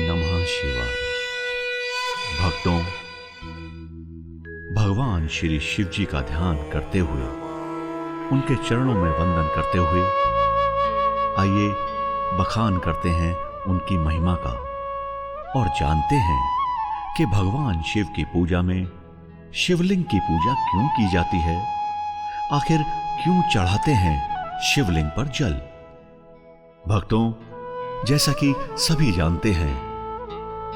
नमः शिवाय। भक्तों, भगवान श्री शिव जी का ध्यान करते हुए, उनके चरणों में वंदन करते हुए आइए बखान करते हैं उनकी महिमा का और जानते हैं कि भगवान शिव की पूजा में शिवलिंग की पूजा क्यों की जाती है, आखिर क्यों चढ़ाते हैं शिवलिंग पर जल। भक्तों, जैसा कि सभी जानते हैं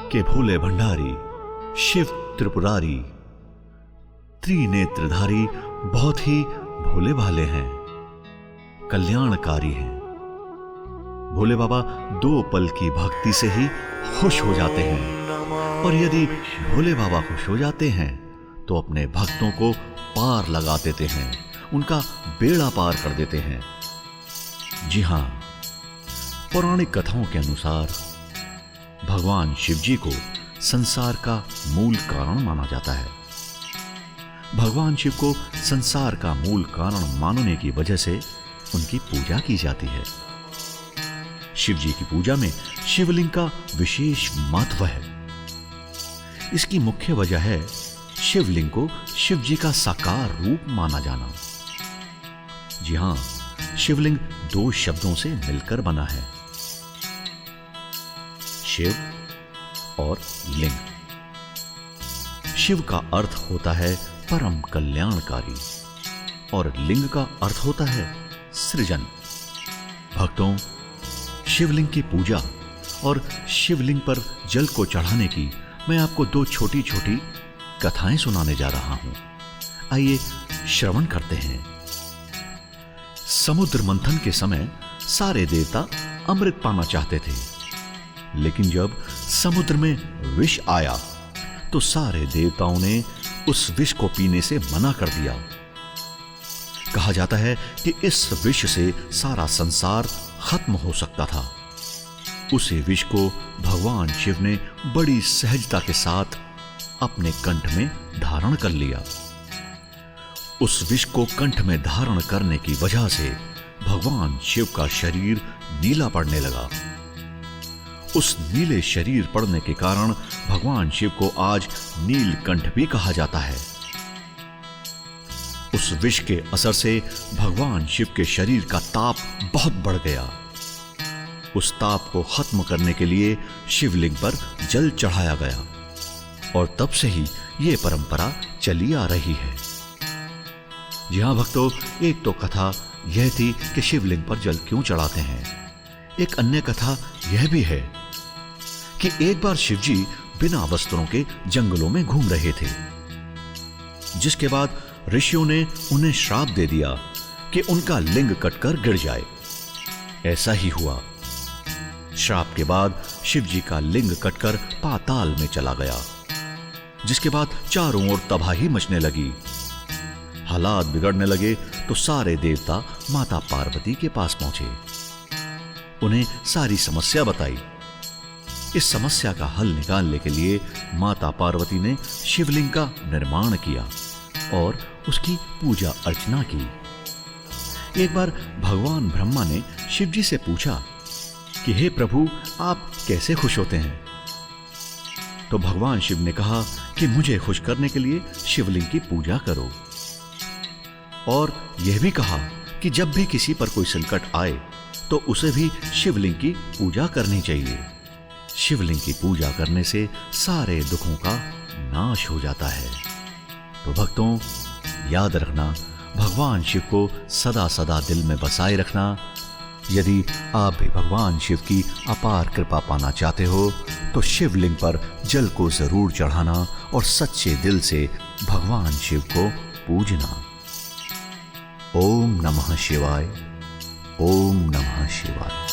कि भोले भंडारी शिव त्रिपुरारी त्रिनेत्रधारी बहुत ही भोले भाले हैं, कल्याणकारी हैं। भोले बाबा 2 पल की भक्ति से ही खुश हो जाते हैं और यदि भोले बाबा खुश हो जाते हैं तो अपने भक्तों को पार लगा देते हैं, उनका बेड़ा पार कर देते हैं। जी हां, पौराणिक कथाओं के अनुसार भगवान शिव जी को संसार का मूल कारण माना जाता है। भगवान शिव को संसार का मूल कारण मानने की वजह से उनकी पूजा की जाती है। शिव जी की पूजा में शिवलिंग का विशेष महत्व है। इसकी मुख्य वजह है शिवलिंग को शिव जी का साकार रूप माना जाना। जी हां, शिवलिंग 2 शब्दों से मिलकर बना है, शिव और लिंग। शिव का अर्थ होता है परम कल्याणकारी और लिंग का अर्थ होता है सृजन। भक्तों, शिवलिंग की पूजा और शिवलिंग पर जल को चढ़ाने की मैं आपको 2 छोटी छोटी कथाएं सुनाने जा रहा हूं। आइए श्रवण करते हैं। समुद्र मंथन के समय सारे देवता अमृत पाना चाहते थे, लेकिन जब समुद्र में विष आया तो सारे देवताओं ने उस विष को पीने से मना कर दिया। कहा जाता है कि इस विष से सारा संसार खत्म हो सकता था। उसी विष को भगवान शिव ने बड़ी सहजता के साथ अपने कंठ में धारण कर लिया। उस विष को कंठ में धारण करने की वजह से भगवान शिव का शरीर नीला पड़ने लगा। उस नीले शरीर पड़ने के कारण भगवान शिव को आज नीलकंठ भी कहा जाता है। उस विष के असर से भगवान शिव के शरीर का ताप बहुत बढ़ गया। उस ताप को खत्म करने के लिए शिवलिंग पर जल चढ़ाया गया और तब से ही यह परंपरा चली आ रही है। जी हां भक्तों, एक तो कथा यह थी कि शिवलिंग पर जल क्यों चढ़ाते हैं। एक अन्य कथा यह भी है कि एक बार शिवजी बिना वस्त्रों के जंगलों में घूम रहे थे, जिसके बाद ऋषियों ने उन्हें श्राप दे दिया कि उनका लिंग कटकर गिर जाए। ऐसा ही हुआ। श्राप के बाद शिवजी का लिंग कटकर पाताल में चला गया, जिसके बाद चारों ओर तबाही मचने लगी। हालात बिगड़ने लगे तो सारे देवता माता पार्वती के पास पहुंचे, उन्हें सारी समस्या बताई। इस समस्या का हल निकालने के लिए माता पार्वती ने शिवलिंग का निर्माण किया और उसकी पूजा अर्चना की। एक बार भगवान ब्रह्मा ने शिवजी से पूछा कि हे प्रभु, आप कैसे खुश होते हैं? तो भगवान शिव ने कहा कि मुझे खुश करने के लिए शिवलिंग की पूजा करो, और यह भी कहा कि जब भी किसी पर कोई संकट आए तो उसे भी शिवलिंग की पूजा करनी चाहिए। शिवलिंग की पूजा करने से सारे दुखों का नाश हो जाता है। तो भक्तों, याद रखना, भगवान शिव को सदा सदा दिल में बसाए रखना। यदि आप भी भगवान शिव की अपार कृपा पाना चाहते हो तो शिवलिंग पर जल को जरूर चढ़ाना और सच्चे दिल से भगवान शिव को पूजना। ओम नमः शिवाय। ओम नमः शिवाय।